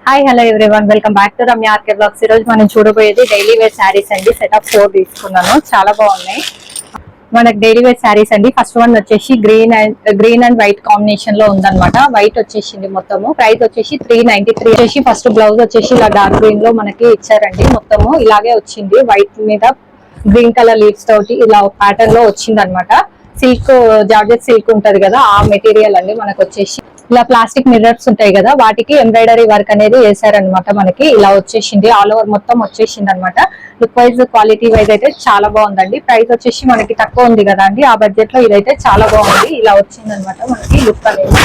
Hi hello everyone, welcome back to Ramya RK blogs. ఈ రోజు మనం చూడబోయేది డైలీ వేర్ శారీస్ అండి. సెట్ ఆఫ్ 4 తీసుకున్నాను, చాలా బాగున్నాయి మనకి డైలీ వేర్ శారీస్ అండి. ఫస్ట్ వన్ వచ్చేసి గ్రీన్ అండ్ వైట్ కాంబినేషన్ లో ఉందన్నమాట. వైట్ వచ్చేసింది మొత్తము. ప్రైస్ వచ్చేసి 393 వచ్చేసి. ఫస్ట్ బ్లౌజ్ వచ్చేసి ఇలా డార్క్ గ్రీన్ లో మనకి ఇచ్చారండి. మొత్తము ఇలాగే వచ్చింది, వైట్ మీద గ్రీన్ కలర్ లీవ్స్ తోటి ఇలా ప్యాటర్న్ లో వచ్చింది అనమాట. సిల్క్ జార్జెట్ సిల్క్ ఉంటది కదా, ఆ మెటీరియల్ అండి. మనకు వచ్చేసి ఇలా ప్లాస్టిక్ మిర్రర్స్ ఉంటాయి కదా, వాటికి ఎంబ్రాయిడరీ వర్క్ అనేది వేసారనమాట. మనకి ఇలా వచ్చేసింది, ఆల్ ఓవర్ మొత్తం వచ్చేసింది అనమాట. లుక్ వైజ్ క్వాలిటీ వైజ్ అయితే చాలా బాగుందండి. ప్రైస్ వచ్చేసి మనకి తక్కువ ఉంది కదా అండి, ఆ బడ్జెట్ లో ఇదైతే చాలా బాగుంది. ఇలా వచ్చింది అనమాట మనకి లుక్ అనేది.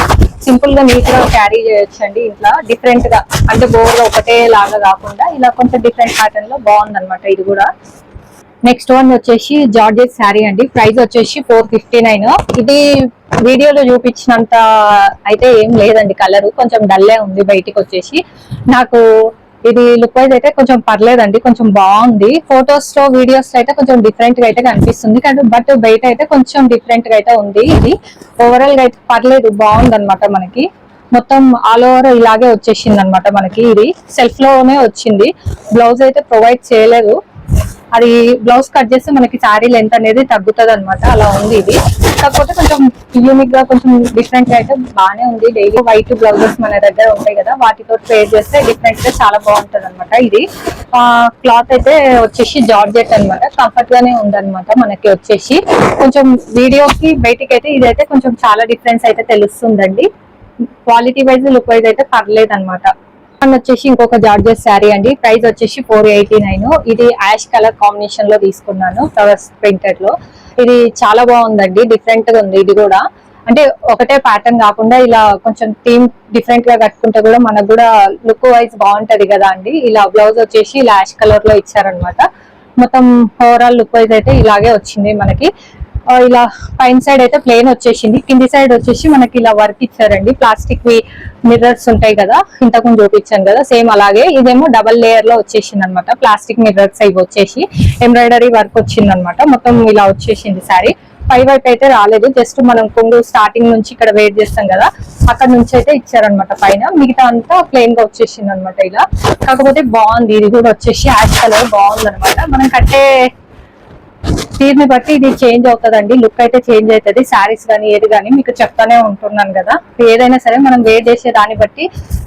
సింపుల్ గా నీట్ గా క్యారీ చేయొచ్చండి ఇంట్లో. డిఫరెంట్ గా అంటే బోర్ ఒకటే లాగా కాకుండా ఇలా కొంచెం డిఫరెంట్ ప్యాటర్న్ లో బాగుంది అనమాట ఇది కూడా. నెక్స్ట్ వన్ వచ్చేసి జార్జెట్ శారీ అండి. ప్రైస్ వచ్చేసి 459. ఇది వీడియోలో చూపించినంత అయితే ఏం లేదండి, కలర్ కొంచెం డల్లే ఉంది బయటికి వచ్చేసి. నాకు ఇది లుక్ వైజ్ అయితే కొంచెం పర్లేదండి, కొంచెం బాగుంది. ఫొటోస్ లో వీడియోస్ లో అయితే కొంచెం డిఫరెంట్ గా అయితే కనిపిస్తుంది, కానీ బట్ బయట అయితే కొంచెం డిఫరెంట్ గా అయితే ఉంది. ఇది ఓవరాల్ గా అయితే పర్లేదు, బాగుంది అనమాట. మనకి మొత్తం ఆల్ ఓవర్ ఇలాగే వచ్చేసింది అనమాట. మనకి ఇది సెల్ఫ్ లోనే వచ్చింది, బ్లౌజ్ అయితే ప్రొవైడ్ చేయలేదు. అది బ్లౌజ్ కట్ చేస్తే మనకి శారీ లెంత్ అనేది తగ్గుతుంది అనమాట, అలా ఉంది ఇది. కాకపోతే కొంచెం యూనిక్ గా కొంచెం డిఫరెంట్ గా అయితే బాగానే ఉంది. డైలీ వైట్ బ్లౌజెస్ మన దగ్గర ఉంటాయి కదా, వాటితో పేర్ చేస్తే డిఫరెంట్ గా చాలా బాగుంటది అనమాట. ఇది క్లాత్ అయితే వచ్చేసి జార్జెట్ అనమాట, కంఫర్ట్ గానే ఉందన్నమాట. మనకి వచ్చేసి కొంచెం వీడియోకి బయటికి అయితే ఇదైతే కొంచెం చాలా డిఫరెన్స్ అయితే తెలుస్తుందండి. క్వాలిటీ వైజ్ లుక్ వైజ్ అయితే పర్లేదు అనమాట. వచ్చేసి ఇంకొక జార్జెస్ శారీ అండి. ప్రైస్ వచ్చేసి 489. ఇది యాష్ కలర్ కాంబినేషన్ లో తీసుకున్నాను, ఫ్లవర్స్ ప్రింటెడ్ లో. ఇది చాలా బాగుందండి, డిఫరెంట్ గా ఉంది. ఇది కూడా అంటే ఒకటే ప్యాటర్న్ కాకుండా ఇలా కొంచెం థీమ్ డిఫరెంట్ గా కట్టుకుంటే కూడా మనకు కూడా లుక్ వైజ్ బాగుంటది కదా అండి. ఇలా బ్లౌజ్ వచ్చేసి ఇలా యాష్ కలర్ లో ఇచ్చారనమాట. మొత్తం ఓవరాల్ లుక్ వైజ్ అయితే ఇలాగే వచ్చింది మనకి. ఇలా పైన సైడ్ అయితే ప్లేన్ వచ్చేసింది, కింది సైడ్ వచ్చేసి మనకి ఇలా వర్క్ ఇచ్చారండి. ప్లాస్టిక్ వి మిర్రర్స్ ఉంటాయి కదా, ఇంతకుముందు చూపించాను కదా, సేమ్ అలాగే. ఇదేమో డబల్ లేయర్ లో వచ్చేసింది అనమాట. ప్లాస్టిక్ మిర్రర్స్ అవి వచ్చేసి ఎంబ్రాయిడరీ వర్క్ వచ్చింది అనమాట. మొత్తం ఇలా వచ్చేసింది శారీ. పై వైపు అయితే రాలేదు, జస్ట్ మనం కొంగు స్టార్టింగ్ నుంచి ఇక్కడ వెయిట్ చేస్తాం కదా, అక్కడ నుంచి అయితే ఇచ్చారనమాట పైన. మిగతా అంతా ప్లెయిన్ గా వచ్చేసింది అనమాట ఇలా. కాకపోతే బాగుంది, ఇది కూడా వచ్చేసి యాష్ కలర్ బాగుంది అనమాట. మనం కట్టే తీరుని బట్టి ఇది చేంజ్ అవుతుందండి, లుక్ అయితే చేంజ్ అవుతుంది. శారీస్ కానీ ఏది కానీ మీకు చెప్తానే ఉంటున్నాను కదా, ఏదైనా సరే మనం వేర్ చేసే దాన్ని బట్టి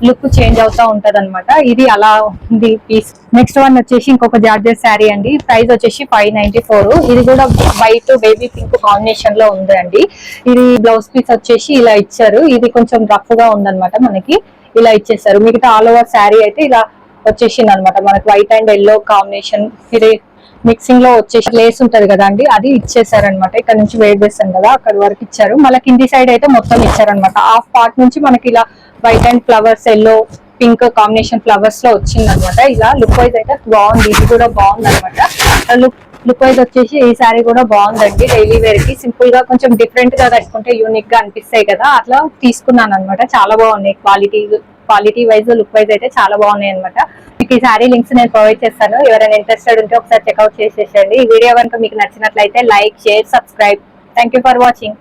లుక్ చేంజ్ అవుతా ఉంటది అనమాట. ఇది అలా ఉంది పీస్. నెక్స్ట్ వన్ వచ్చేసి ఇంకొక జార్జెట్ శారీ అండి. ప్రైస్ వచ్చేసి 594. ఇది కూడా వైట్ బేబీ పింక్ కాంబినేషన్ లో ఉంది అండి. ఇది బ్లౌజ్ పీస్ వచ్చేసి ఇలా ఇచ్చారు. ఇది కొంచెం రఫ్ గా ఉందన్నమాట, మనకి ఇలా ఇచ్చేసారు. మిగతా ఆల్ ఓవర్ శారీ అయితే ఇలా వచ్చేసింది అనమాట. మనకి వైట్ అండ్ ఎల్లో కాంబినేషన్ ఇది మిక్సింగ్ లో వచ్చేసి లేస్ ఉంటది కదా అండి, అది ఇచ్చేసారనమాట. ఇక్కడ నుంచి వెయిట్ చేస్తాం కదా, అక్కడ వరకు ఇచ్చారు. మళ్ళీ కింది సైడ్ అయితే మొత్తం ఇచ్చారనమాట. హాఫ్ పార్ట్ నుంచి మనకి ఇలా white and flowers, yellow pink combination flowers లో వచ్చింది అనమాట. ఇలా లుక్ వైజ్ అయితే బాగుంది, ఇది కూడా బాగుంది అనమాట. లుక్ వైజ్ వచ్చేసి ఈ శారీ కూడా బాగుందండి. డైలీ వేర్ కి సింపుల్ గా కొంచెం డిఫరెంట్ గా కట్టుకుంటే యూనిక్ గా అనిపిస్తాయి కదా, అట్లా తీసుకున్నాను అనమాట. చాలా బాగున్నాయి, క్వాలిటీ వైజ్ లుక్ వైజ్ అయితే చాలా బాగున్నాయి అనమాట. మీకు ఈ శారీ లింక్స్ నేను ప్రొవైడ్ చేస్తాను, ఎవరైనా ఇంట్రెస్టెడ్ ఉంటే ఒకసారి చెక్అవుట్ చేసేసండి. ఈ వీడియో కనుక మీకు నచ్చినట్లయితే like, share, subscribe. Thank you for watching.